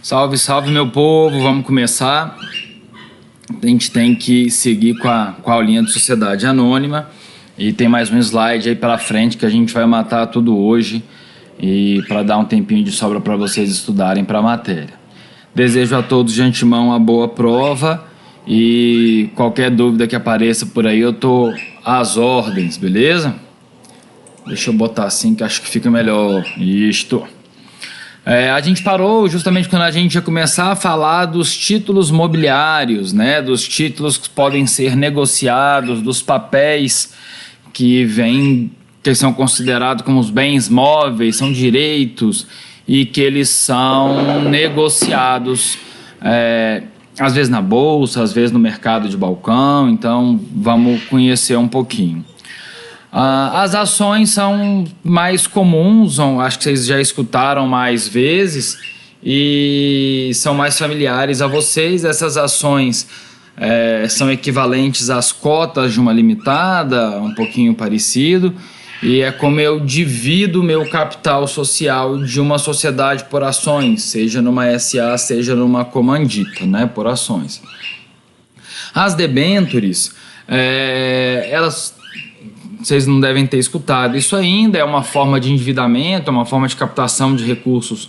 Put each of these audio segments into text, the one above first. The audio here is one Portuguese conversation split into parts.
Salve, salve, meu povo, vamos começar. A gente tem que seguir com a aulinha de Sociedade Anônima e tem mais um slide aí pela frente que a gente vai matar tudo hoje e para dar um tempinho de sobra para vocês estudarem para a matéria. Desejo a todos de antemão uma boa prova e qualquer dúvida que apareça por aí eu tô às ordens, beleza? Deixa eu botar assim que acho que fica melhor. Isto. A gente parou justamente quando a gente ia começar a falar dos títulos mobiliários, né? Dos títulos que podem ser negociados, dos papéis que são considerados como os bens móveis, são direitos e que eles são negociados, às vezes na bolsa, às vezes no mercado de balcão. Então vamos conhecer um pouquinho. As ações são mais comuns, acho que vocês já escutaram mais vezes e são mais familiares a vocês. Essas ações são equivalentes às cotas de uma limitada, um pouquinho parecido, e é como eu divido o meu capital social de uma sociedade por ações, seja numa SA, seja numa comandita, né, por ações. As debêntures, vocês não devem ter escutado isso ainda, é uma forma de endividamento, é uma forma de captação de recursos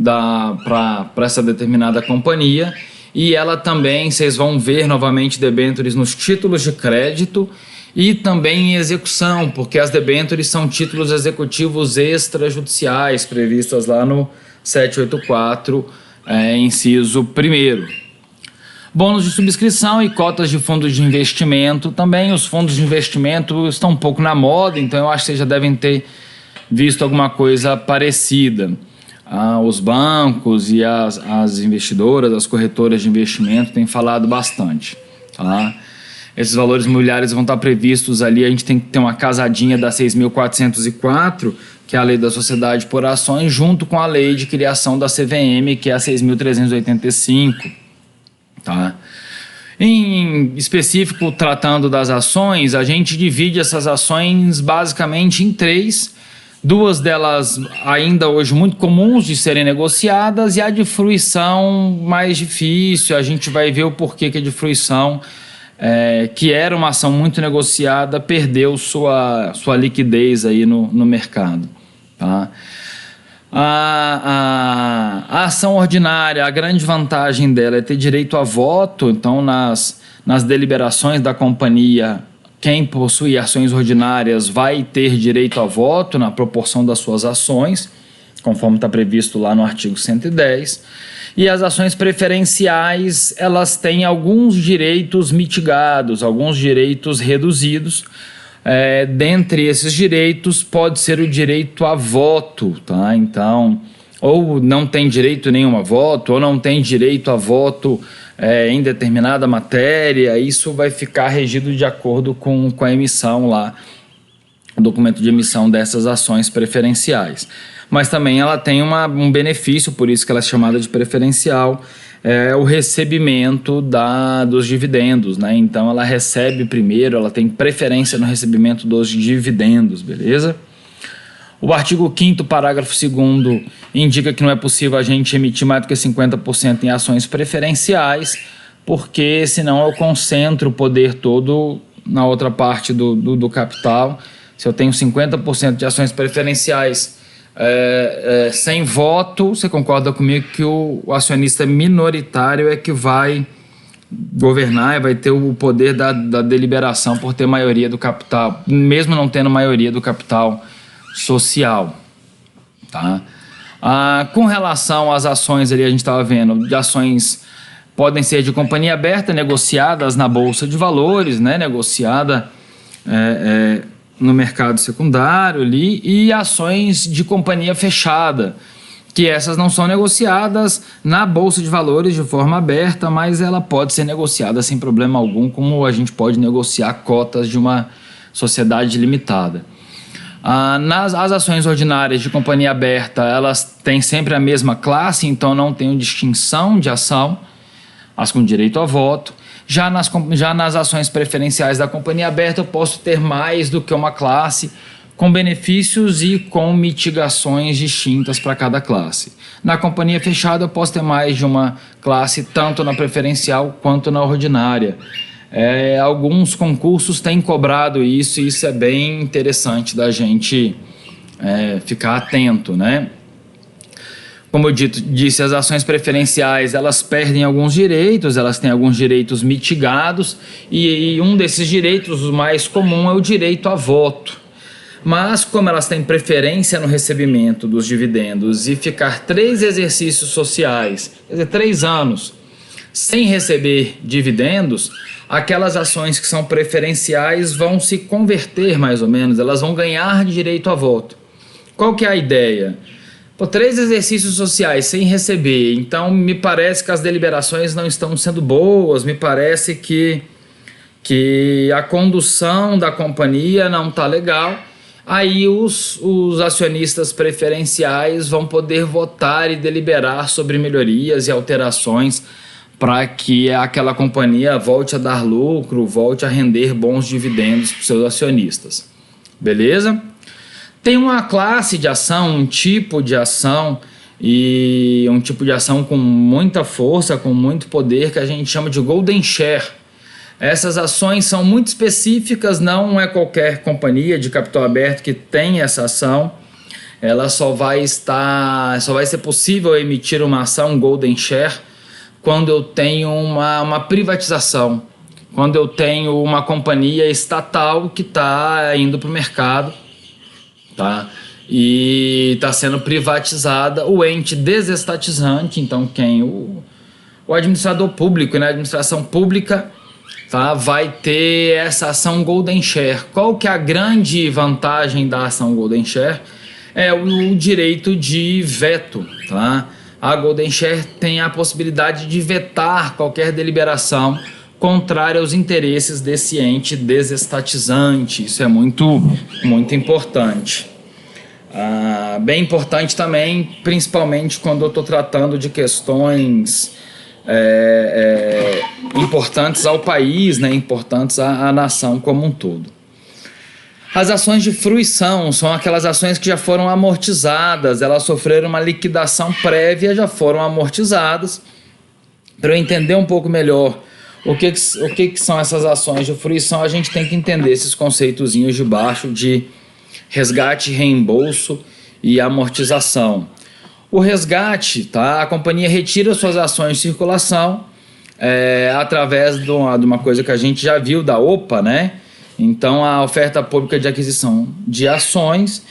para essa determinada companhia, e ela também, vocês vão ver novamente debêntures nos títulos de crédito e também em execução, porque as debêntures são títulos executivos extrajudiciais previstas lá no 784, inciso 1º. Bônus de subscrição e cotas de fundos de investimento também. Os fundos de investimento estão um pouco na moda, então eu acho que vocês já devem ter visto alguma coisa parecida. Os bancos e as investidoras, as corretoras de investimento têm falado bastante. Tá? Esses valores imobiliários vão estar previstos ali, a gente tem que ter uma casadinha da 6.404, que é a Lei da Sociedade por Ações, junto com a Lei de Criação da CVM, que é a 6.385. Tá? Em específico, tratando das ações, a gente divide essas ações basicamente em 3. 2 delas ainda hoje muito comuns de serem negociadas e a de fruição mais difícil. A gente vai ver o porquê que a de fruição, que era uma ação muito negociada, perdeu sua liquidez aí no mercado. Tá? A ação ordinária, a grande vantagem dela é ter direito a voto. Então, nas deliberações da companhia, quem possui ações ordinárias vai ter direito a voto na proporção das suas ações, conforme está previsto lá no artigo 110. E as ações preferenciais, elas têm alguns direitos mitigados, alguns direitos reduzidos. Dentre esses direitos pode ser o direito a voto, tá? Então, ou não tem direito nenhum a voto, ou não tem direito a voto em determinada matéria. Isso vai ficar regido de acordo com a emissão lá, o documento de emissão dessas ações preferenciais. Mas também ela tem um benefício, por isso que ela é chamada de preferencial, o recebimento dos dividendos, né? Então ela recebe primeiro, ela tem preferência no recebimento dos dividendos, beleza? O artigo 5º, parágrafo 2º, indica que não é possível a gente emitir mais do que 50% em ações preferenciais, porque senão eu concentro o poder todo na outra parte do capital. Se eu tenho 50% de ações preferenciais sem voto, você concorda comigo que o acionista minoritário é que vai governar e vai ter o poder da deliberação por ter maioria do capital, mesmo não tendo maioria do capital social. Tá? Com relação às ações ali, a gente estava vendo, de ações podem ser de companhia aberta, negociadas na Bolsa de Valores, né? Negociada no mercado secundário ali, e ações de companhia fechada, que essas não são negociadas na Bolsa de Valores de forma aberta, mas ela pode ser negociada sem problema algum, como a gente pode negociar cotas de uma sociedade limitada. As ações ordinárias de companhia aberta, elas têm sempre a mesma classe, então não tem distinção de ação, as com direito a voto. Já nas ações preferenciais da companhia aberta, eu posso ter mais do que uma classe, com benefícios e com mitigações distintas para cada classe. Na companhia fechada eu posso ter mais de uma classe, tanto na preferencial quanto na ordinária. Alguns concursos têm cobrado isso e isso é bem interessante da gente ficar atento, né? Como eu disse, as ações preferenciais, elas perdem alguns direitos, elas têm alguns direitos mitigados e um desses direitos, o mais comum, é o direito a voto. Mas como elas têm preferência no recebimento dos dividendos e ficar 3 exercícios sociais, quer dizer, 3 anos, sem receber dividendos, aquelas ações que são preferenciais vão se converter mais ou menos, elas vão ganhar direito a voto. Qual que é a ideia? 3 exercícios sociais sem receber, então me parece que as deliberações não estão sendo boas, me parece que a condução da companhia não está legal, aí os acionistas preferenciais vão poder votar e deliberar sobre melhorias e alterações para que aquela companhia volte a dar lucro, volte a render bons dividendos para os seus acionistas. Beleza? Tem uma classe de ação, um tipo de ação e um tipo de ação com muita força, com muito poder, que a gente chama de Golden Share. Essas ações são muito específicas, não é qualquer companhia de capital aberto que tem essa ação. Ela só vai ser possível emitir uma ação Golden Share quando eu tenho uma privatização, quando eu tenho uma companhia estatal que está indo para o mercado, tá? E está sendo privatizada, o ente desestatizante, então o administrador público, né, a administração pública, tá, vai ter essa ação Golden Share. Qual que é a grande vantagem da ação Golden Share? É o direito de veto, tá? A Golden Share tem a possibilidade de vetar qualquer deliberação contrária aos interesses desse ente desestatizante. Isso é muito, muito importante. Bem importante também, principalmente quando eu estou tratando de questões importantes ao país, né, importantes à nação como um todo. As ações de fruição são aquelas ações que já foram amortizadas, elas sofreram uma liquidação prévia, já foram amortizadas. Para eu entender um pouco melhor o que são essas ações de fruição, a gente tem que entender esses conceitozinhos de baixo de resgate, reembolso e amortização. O resgate, tá? A companhia retira suas ações de circulação através de uma coisa que a gente já viu da OPA, né? Então, a oferta pública de aquisição de ações,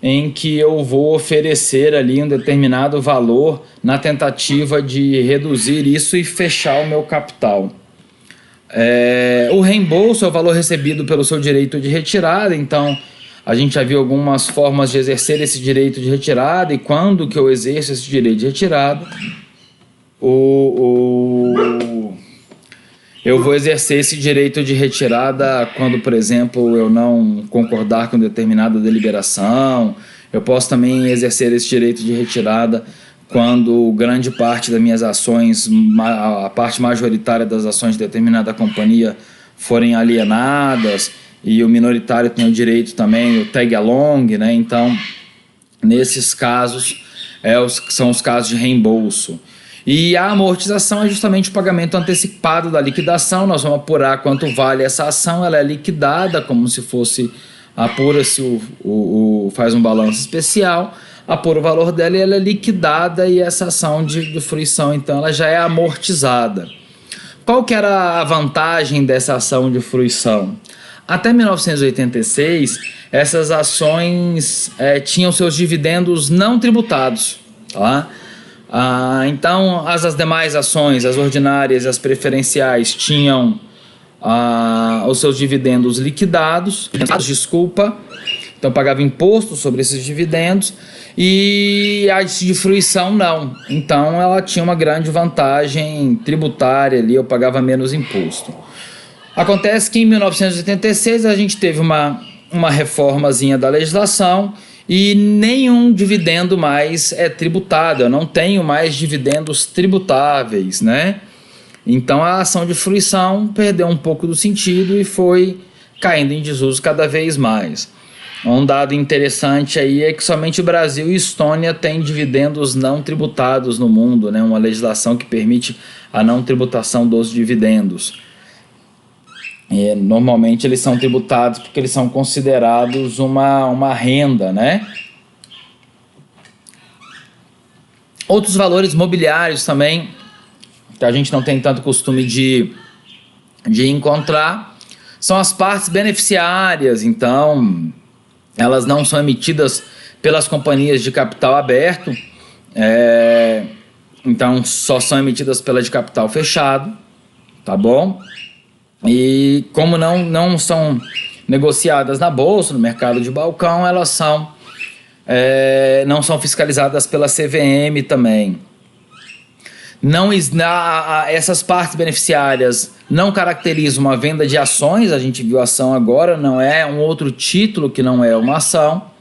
em que eu vou oferecer ali um determinado valor na tentativa de reduzir isso e fechar o meu capital. O reembolso é o valor recebido pelo seu direito de retirada, então a gente já viu algumas formas de exercer esse direito de retirada e quando que eu exerço esse direito de retirada. Eu vou exercer esse direito de retirada quando, por exemplo, eu não concordar com determinada deliberação. Eu posso também exercer esse direito de retirada quando grande parte das minhas ações, a parte majoritária das ações de determinada companhia forem alienadas e o minoritário tem o direito também, o tag along, né? Então, nesses casos, são os casos de reembolso. E a amortização é justamente o pagamento antecipado da liquidação. Nós vamos apurar quanto vale essa ação, ela é liquidada como se fosse, apura-se, faz um balanço especial, apura o valor dela e ela é liquidada e essa ação de fruição, então, ela já é amortizada. Qual que era a vantagem dessa ação de fruição? Até 1986, essas ações tinham seus dividendos não tributados, tá? Então, as demais ações, as ordinárias e as preferenciais, tinham os seus dividendos liquidados, então pagava imposto sobre esses dividendos, e a de fruição não. Então, ela tinha uma grande vantagem tributária ali, eu pagava menos imposto. Acontece que em 1986 a gente teve uma reformazinha da legislação e nenhum dividendo mais é tributado. Eu não tenho mais dividendos tributáveis, né? Então a ação de fruição perdeu um pouco do sentido e foi caindo em desuso cada vez mais. Um dado interessante aí é que somente o Brasil e Estônia têm dividendos não tributados no mundo, né? Uma legislação que permite a não tributação dos dividendos. Normalmente eles são tributados porque eles são considerados uma renda, né? Outros valores mobiliários também, que a gente não tem tanto costume de encontrar, são as partes beneficiárias. Então, elas não são emitidas pelas companhias de capital aberto, então só são emitidas pela de capital fechado, tá bom? E como não são negociadas na bolsa, no mercado de balcão, elas não são fiscalizadas pela CVM também. Essas partes beneficiárias não caracterizam uma venda de ações, a gente viu ação agora, não é um outro título que não é uma ação,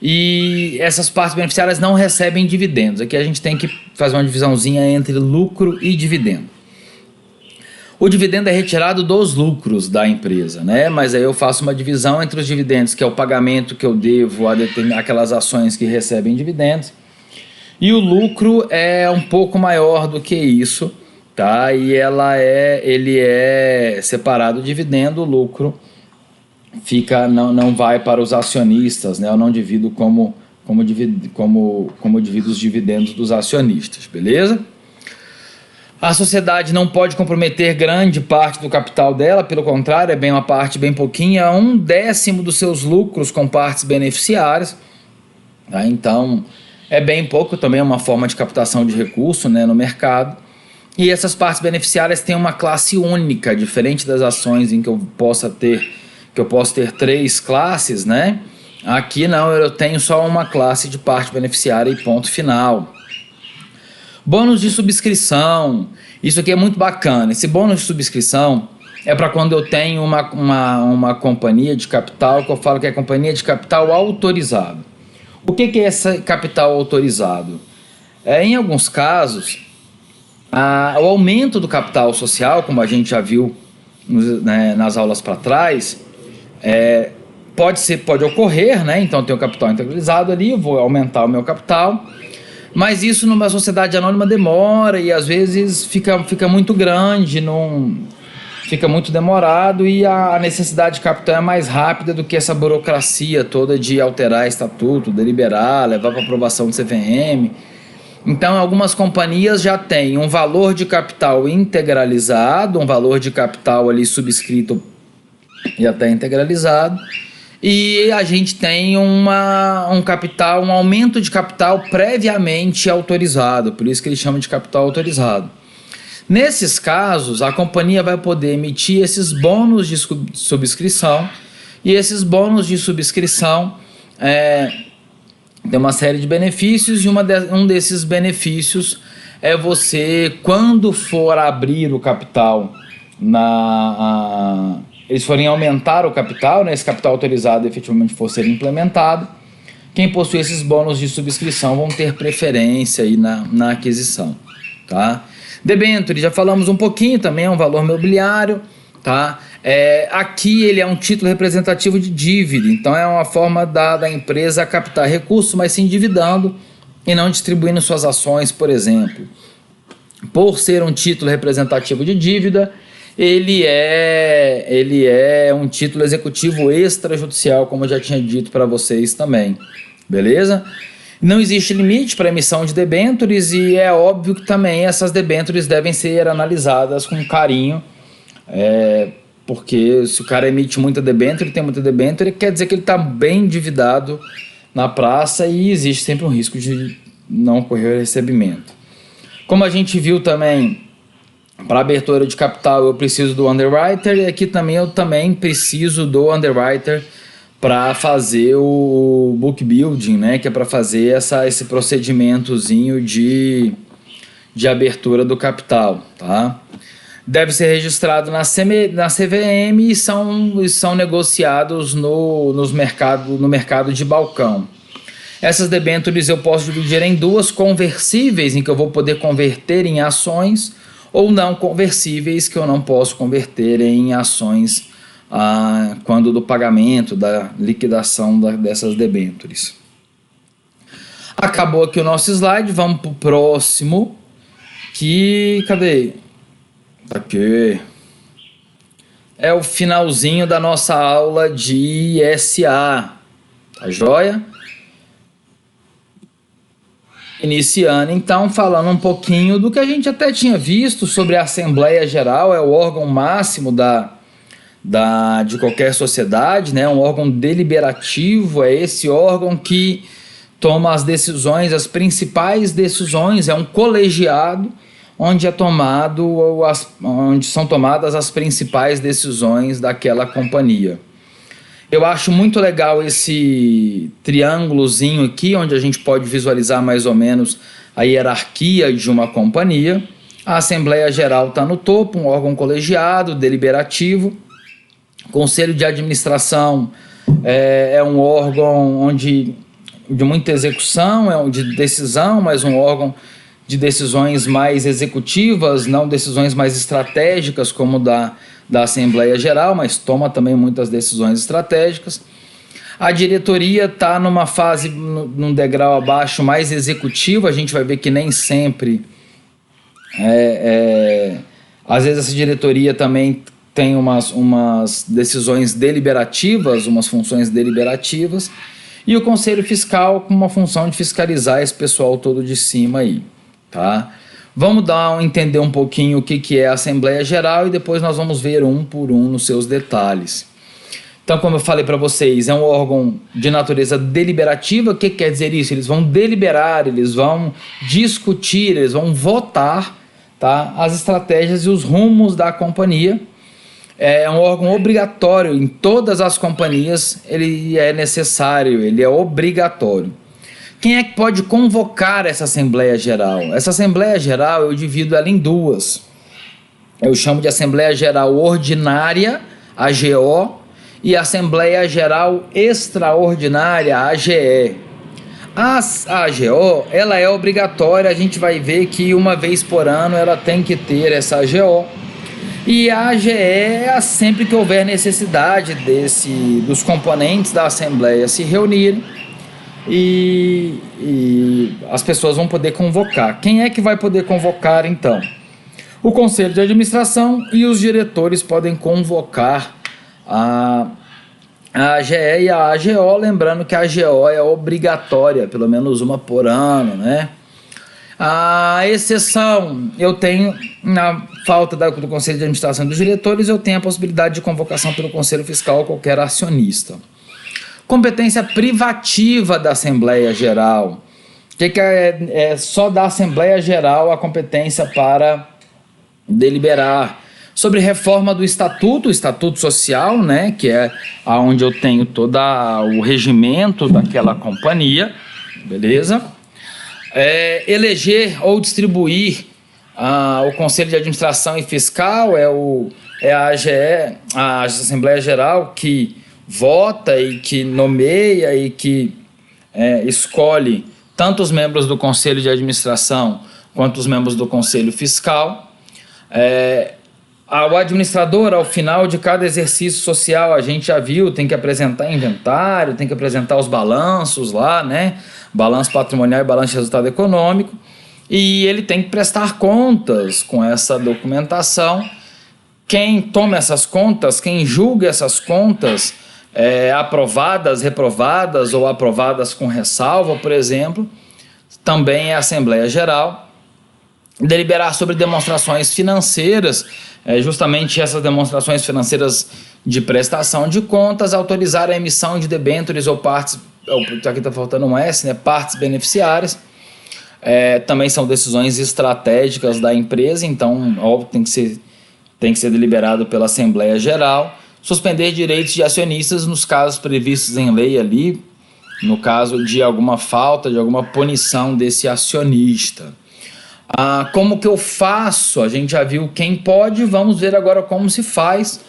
e essas partes beneficiárias não recebem dividendos. Aqui a gente tem que fazer uma divisãozinha entre lucro e dividendo. O dividendo é retirado dos lucros da empresa, né? Mas aí eu faço uma divisão entre os dividendos, que é o pagamento que eu devo a aquelas ações que recebem dividendos, e o lucro é um pouco maior do que isso, tá? E ele é separado do dividendo, o lucro não vai para os acionistas, né? Eu não divido como divido os dividendos dos acionistas, beleza? A sociedade não pode comprometer grande parte do capital dela, pelo contrário, é uma parte bem pouquinha, 1/10 dos seus lucros com partes beneficiárias, tá? Então, é bem pouco, também é uma forma de captação de recurso, né, no mercado. E essas partes beneficiárias têm uma classe única, diferente das ações em que eu posso ter 3 classes, né? Aqui não, eu tenho só uma classe de parte beneficiária e ponto final. Bônus de subscrição, isso aqui é muito bacana. Esse bônus de subscrição é para quando eu tenho uma companhia de capital, que eu falo que é companhia de capital autorizado. O que é esse capital autorizado? Em alguns casos, o aumento do capital social, como a gente já viu nas aulas para trás, pode ocorrer, né? Então eu tenho o capital integralizado ali, eu vou aumentar o meu capital, mas isso numa sociedade anônima demora e às vezes fica muito grande, fica muito demorado, e a necessidade de capital é mais rápida do que essa burocracia toda de alterar estatuto, deliberar, levar para aprovação do CVM. Então, algumas companhias já têm um valor de capital integralizado, um valor de capital ali subscrito e até integralizado, e a gente tem um aumento de capital previamente autorizado, por isso que eles chamam de capital autorizado. Nesses casos, a companhia vai poder emitir esses bônus de subscrição, e esses bônus de subscrição tem uma série de benefícios, e um desses benefícios é você, quando for abrir o capital, eles forem aumentar o capital, né, esse capital autorizado efetivamente for ser implementado, quem possui esses bônus de subscrição vão ter preferência aí na aquisição, tá? Debênture, já falamos um pouquinho, também é um valor mobiliário, tá? Aqui ele é um título representativo de dívida, então é uma forma da empresa captar recursos, mas se endividando e não distribuindo suas ações, por exemplo. Por ser um título representativo de dívida, ele é um título executivo extrajudicial, como eu já tinha dito para vocês também, beleza? Não existe limite para emissão de debêntures, e é óbvio que também essas debêntures devem ser analisadas com carinho, porque se o cara emite muita debênture, tem muita debênture, quer dizer que ele está bem endividado na praça, e existe sempre um risco de não ocorrer o recebimento. Como a gente viu também, para abertura de capital eu preciso do underwriter, e aqui também eu preciso do underwriter para fazer o book building, né, que é para fazer esse procedimentozinho de abertura do capital, tá? Deve ser registrado na CVM e são negociados no mercado de balcão. Essas debêntures eu posso dividir em 2 conversíveis, em que eu vou poder converter em ações, ou não conversíveis, que eu não posso converter em ações quando do pagamento, da liquidação dessas debêntures. Acabou aqui o nosso slide, vamos para o próximo, cadê? Tá aqui. É o finalzinho da nossa aula de ISA, tá joia? Iniciando então, falando um pouquinho do que a gente até tinha visto sobre a Assembleia Geral, é o órgão máximo de qualquer sociedade, né? Um órgão deliberativo, é esse órgão que toma as decisões, as principais decisões, é um colegiado onde são tomadas as principais decisões daquela companhia. Eu acho muito legal esse triângulozinho aqui, onde a gente pode visualizar mais ou menos a hierarquia de uma companhia. A Assembleia Geral está no topo, um órgão colegiado, deliberativo. Conselho de Administração é um órgão de muita execução, de decisão, mas um órgão de decisões mais executivas, não decisões mais estratégicas como da Assembleia Geral, mas toma também muitas decisões estratégicas. A diretoria está numa fase, num degrau abaixo, mais executivo. A gente vai ver que nem sempre, às vezes essa diretoria também tem umas decisões deliberativas, umas funções deliberativas, e o Conselho Fiscal com uma função de fiscalizar esse pessoal todo de cima aí, tá? Vamos entender um pouquinho o que é a Assembleia Geral e depois nós vamos ver um por um nos seus detalhes. Então, como eu falei para vocês, é um órgão de natureza deliberativa. O que quer dizer isso? Eles vão deliberar, eles vão discutir, eles vão votar, tá, as estratégias e os rumos da companhia. É um órgão obrigatório em todas as companhias, ele é necessário, ele é obrigatório. Quem é que pode convocar essa Assembleia Geral? Essa Assembleia Geral eu divido ela em duas. Eu chamo de Assembleia Geral Ordinária, AGO, e Assembleia Geral Extraordinária, AGE. A AGO, ela é obrigatória, a gente vai ver que uma vez por ano ela tem que ter essa AGO. E a AGE é sempre que houver necessidade dos componentes da Assembleia se reunirem e as pessoas vão poder convocar. Quem é que vai poder convocar então? O Conselho de Administração e os diretores podem convocar a AGE e a AGO, lembrando que a AGO é obrigatória, pelo menos uma por ano, né? A exceção, eu tenho, na falta do Conselho de Administração e dos diretores, eu tenho a possibilidade de convocação pelo Conselho Fiscal ou qualquer acionista. Competência privativa da Assembleia Geral. O que é só da Assembleia Geral a competência para deliberar sobre reforma do Estatuto Social, né, que é onde eu tenho todo o regimento daquela companhia, beleza? Eleger ou distribuir o Conselho de Administração e Fiscal, é a AGE, a Assembleia Geral, que vota e que nomeia e que escolhe tanto os membros do Conselho de Administração quanto os membros do Conselho Fiscal. O administrador, ao final de cada exercício social, a gente já viu, tem que apresentar inventário, tem que apresentar os balanços lá, né? Balanço patrimonial e balanço de resultado econômico, e ele tem que prestar contas com essa documentação. Quem toma essas contas, quem julga essas contas, aprovadas, reprovadas ou aprovadas com ressalva, por exemplo, também é a Assembleia Geral. Deliberar sobre demonstrações financeiras, justamente essas demonstrações financeiras de prestação de contas, autorizar a emissão de debêntures ou partes, aqui está faltando um S, né, partes beneficiárias, também são decisões estratégicas da empresa, então óbvio que tem que ser deliberado pela Assembleia Geral. Suspender direitos de acionistas nos casos previstos em lei ali, no caso de alguma falta, de alguma punição desse acionista. Como que eu faço? A gente já viu quem pode, vamos ver agora como se faz.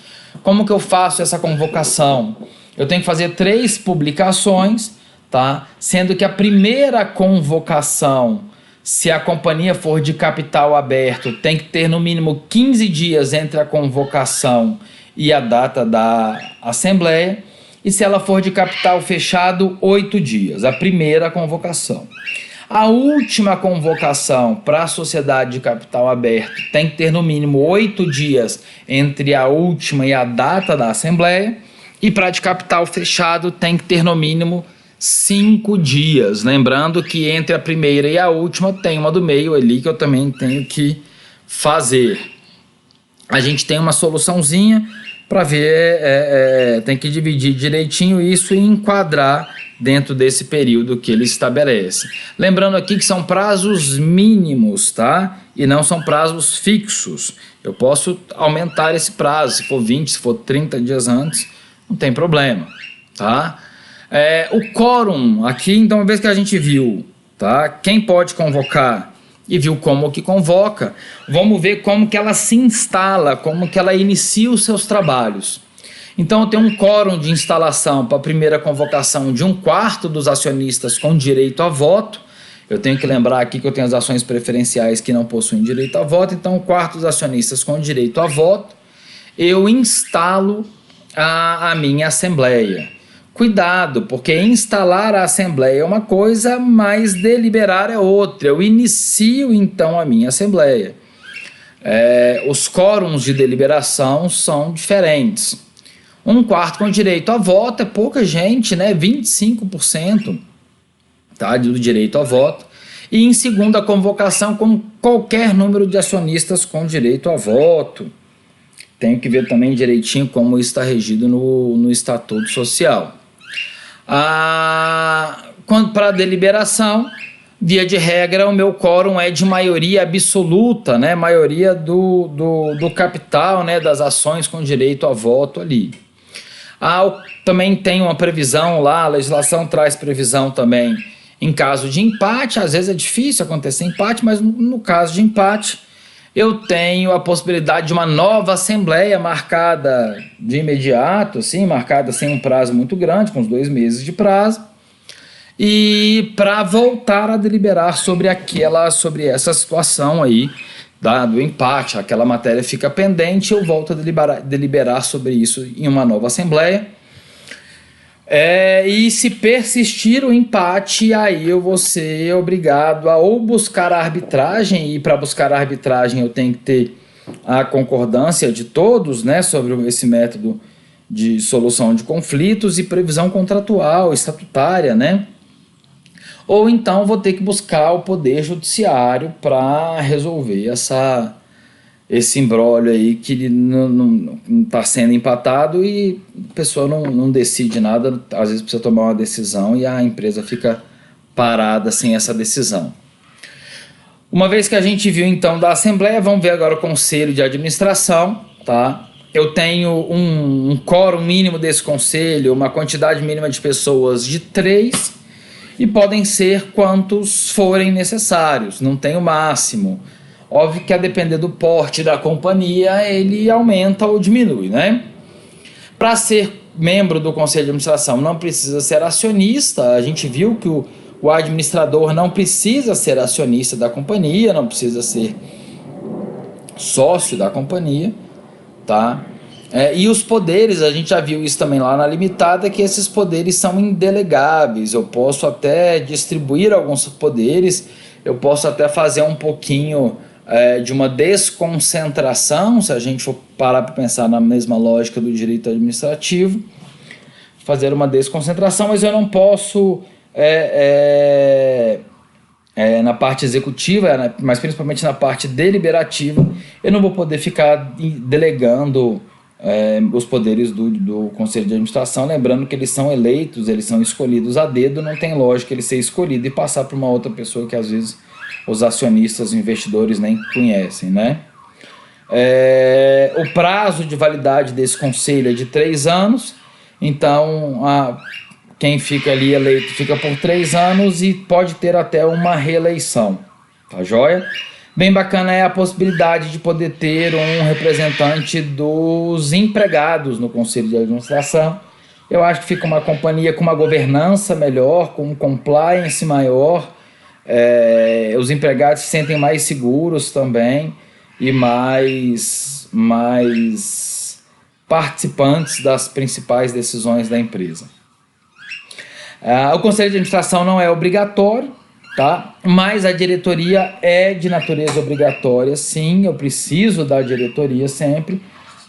Como que eu faço essa convocação? Eu tenho que fazer 3 publicações, tá? Sendo que a primeira convocação, se a companhia for de capital aberto, tem que ter no mínimo 15 dias entre a convocação e a data da assembleia. E se ela for de capital fechado, 8 dias, a primeira convocação. A última convocação para a sociedade de capital aberto tem que ter no mínimo 8 dias entre a última e a data da assembleia. E para de capital fechado tem que ter no mínimo 5 dias. Lembrando que entre a primeira e a última tem uma do meio ali que eu também tenho que fazer. A gente tem uma soluçãozinha para ver, tem que dividir direitinho isso e enquadrar dentro desse período que ele estabelece. Lembrando aqui que são prazos mínimos, tá? E não são prazos fixos. Eu posso aumentar esse prazo, se for 20, se for 30 dias antes, não tem problema, tá? O quórum, aqui, então, uma vez que a gente viu, tá? Quem pode convocar e viu como que convoca, vamos ver como que ela se instala, como que ela inicia os seus trabalhos. Então, eu tenho um quórum de instalação para a primeira convocação de 1/4 dos acionistas com direito a voto. Eu tenho que lembrar aqui que eu tenho as ações preferenciais que não possuem direito a voto, então 1/4 dos acionistas com direito a voto, eu instalo a minha assembleia. Cuidado, porque instalar a assembleia é uma coisa, mas deliberar é outra. Eu inicio então a minha assembleia. Os quórums de deliberação são diferentes. 1/4 com direito a voto é pouca gente, né? 25%, tá? Do direito a voto. E em segunda convocação com qualquer número de acionistas com direito a voto. Tenho que ver também direitinho como isso está regido no Estatuto Social. Para a deliberação, via de regra, o meu quórum é de maioria absoluta, né? Maioria do capital, né? Das ações com direito a voto ali. Também tem uma previsão lá, a legislação traz previsão também em caso de empate. Às vezes é difícil acontecer empate, mas no caso de empate, eu tenho a possibilidade de uma nova assembleia marcada de imediato, assim, marcada sem um prazo muito grande, com uns 2 meses de prazo, e para voltar a deliberar sobre essa situação aí do empate. Aquela matéria fica pendente, eu volto a deliberar sobre isso em uma nova assembleia. E se persistir o empate, aí eu vou ser obrigado a ou buscar a arbitragem, e para buscar a arbitragem eu tenho que ter a concordância de todos, né, sobre esse método de solução de conflitos e previsão contratual, estatutária, né? Ou então vou ter que buscar o Poder Judiciário para resolver esse imbróglio aí que não está sendo empatado e a pessoa não decide nada. Às vezes precisa tomar uma decisão e a empresa fica parada sem essa decisão. Uma vez que a gente viu então da Assembleia, vamos ver agora o Conselho de Administração, tá? Eu tenho um quórum mínimo desse conselho, uma quantidade mínima de pessoas de 3, e podem ser quantos forem necessários, não tem o máximo. Óbvio que a depender do porte da companhia, ele aumenta ou diminui, né? Para ser membro do Conselho de Administração não precisa ser acionista. A gente viu que o administrador não precisa ser acionista da companhia, não precisa ser sócio da companhia, tá? E os poderes, a gente já viu isso também lá na limitada, que esses poderes são indelegáveis. Eu posso até distribuir alguns poderes, eu posso até fazer um pouquinho de uma desconcentração, se a gente for parar para pensar na mesma lógica do direito administrativo, fazer uma desconcentração, mas eu não posso, na parte executiva, mas principalmente na parte deliberativa, eu não vou poder ficar delegando os poderes do Conselho de Administração, lembrando que eles são eleitos, eles são escolhidos a dedo, não tem lógica ele ser escolhido e passar para uma outra pessoa que às vezes os acionistas, os investidores nem conhecem, né? O prazo de validade desse conselho é de 3 anos, então quem fica ali eleito fica por 3 anos e pode ter até uma reeleição, tá joia? Bem bacana é a possibilidade de poder ter um representante dos empregados no Conselho de Administração. Eu acho que fica uma companhia com uma governança melhor, com um compliance maior, os empregados se sentem mais seguros também e mais participantes das principais decisões da empresa. O conselho de administração não é obrigatório, tá? Mas a diretoria é de natureza obrigatória, sim, eu preciso da diretoria sempre.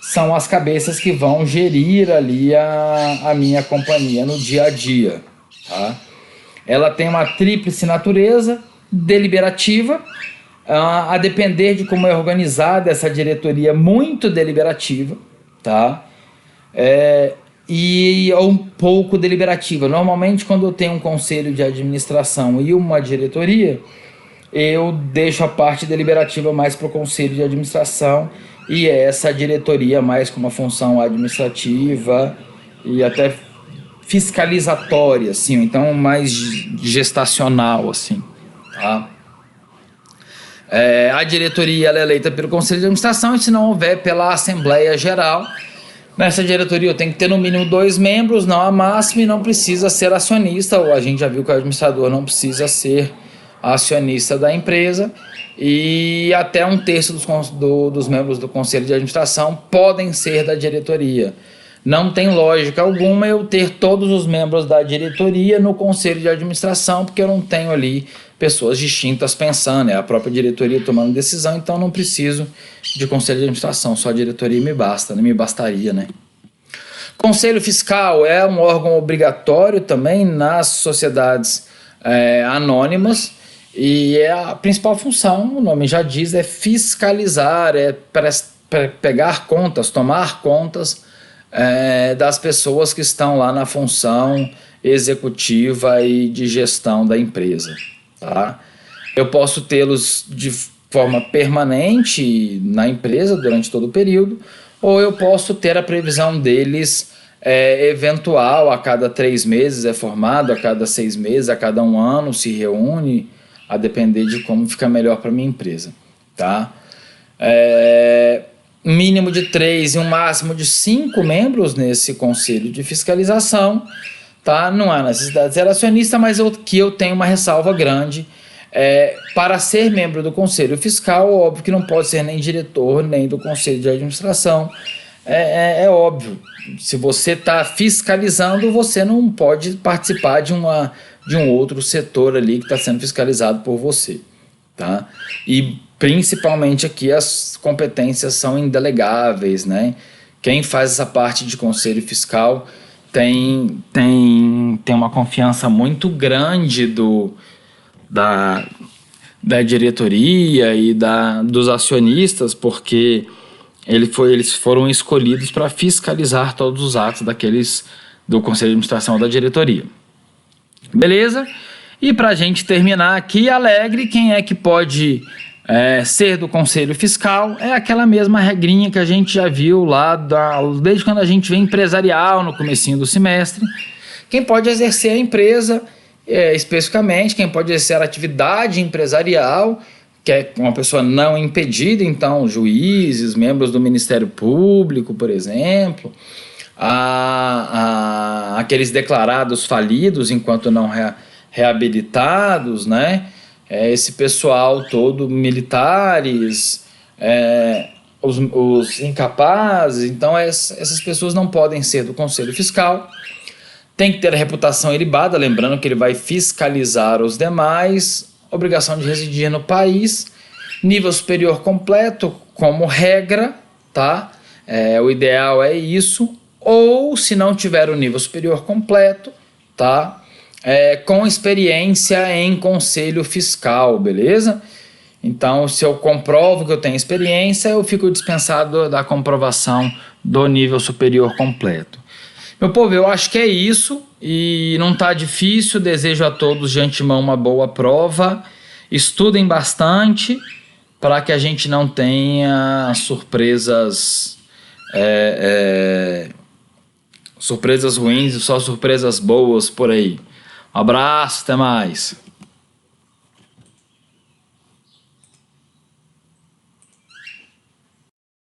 São as cabeças que vão gerir ali a minha companhia no dia a dia, tá? Ela tem uma tríplice natureza: deliberativa, a depender de como é organizada essa diretoria, muito deliberativa, tá? E um pouco deliberativa. Normalmente, quando eu tenho um conselho de administração e uma diretoria, eu deixo a parte deliberativa mais para o conselho de administração e essa diretoria mais com uma função administrativa e até fiscalizatória, assim, então mais gestacional, assim, tá? A diretoria ela é eleita pelo conselho de administração, e se não houver, pela Assembleia Geral. Nessa diretoria eu tenho que ter no mínimo 2 membros, não a máxima, e não precisa ser acionista. A gente já viu que o administrador não precisa ser acionista da empresa, e até 1/3 dos membros do conselho de administração podem ser da diretoria. Não tem lógica alguma eu ter todos os membros da diretoria no conselho de administração, porque eu não tenho ali pessoas distintas pensando, é a própria diretoria tomando decisão, então não preciso de conselho de administração, só a diretoria me basta, não me bastaria, né? Conselho fiscal é um órgão obrigatório também nas sociedades anônimas, e a principal função, o nome já diz, é fiscalizar, pegar contas, tomar contas das pessoas que estão lá na função executiva e de gestão da empresa, tá? Eu posso tê-los de forma permanente na empresa durante todo o período, ou eu posso ter a previsão deles eventual, a cada 3 meses é formado, a cada 6 meses, a cada 1 ano se reúne, a depender de como fica melhor para a minha empresa, tá? Mínimo de 3 e um máximo de 5 membros nesse conselho de fiscalização, tá? Não há necessidade de ser acionista, mas aqui eu tenho uma ressalva grande. Para ser membro do conselho fiscal, óbvio que não pode ser nem diretor, nem do conselho de administração. É óbvio. Se você está fiscalizando, você não pode participar de um outro setor ali que está sendo fiscalizado por você, tá? E principalmente aqui as competências são indelegáveis, né? Quem faz essa parte de conselho fiscal tem uma confiança muito grande da diretoria e dos acionistas, porque eles foram escolhidos para fiscalizar todos os atos do conselho de administração da diretoria. Beleza? E para a gente terminar aqui, alegre, quem é que pode ser do conselho fiscal? É aquela mesma regrinha que a gente já viu lá desde quando a gente vê empresarial no comecinho do semestre. Quem pode exercer a empresa, especificamente, quem pode exercer a atividade empresarial, que é uma pessoa não impedida, então juízes, membros do Ministério Público, por exemplo, aqueles declarados falidos enquanto não reabilitados, né? Esse pessoal todo, militares, os incapazes, então essas pessoas não podem ser do Conselho Fiscal. Tem que ter a reputação ilibada, lembrando que ele vai fiscalizar os demais, obrigação de residir no país, nível superior completo como regra, tá? O ideal é isso, ou se não tiver o nível superior completo, tá? Com experiência em conselho fiscal, beleza? Então, se eu comprovo que eu tenho experiência, eu fico dispensado da comprovação do nível superior completo. Meu povo, eu acho que é isso, e não está difícil. Desejo a todos de antemão uma boa prova. Estudem bastante para que a gente não tenha surpresas ruins e só surpresas boas por aí. Um abraço, até mais.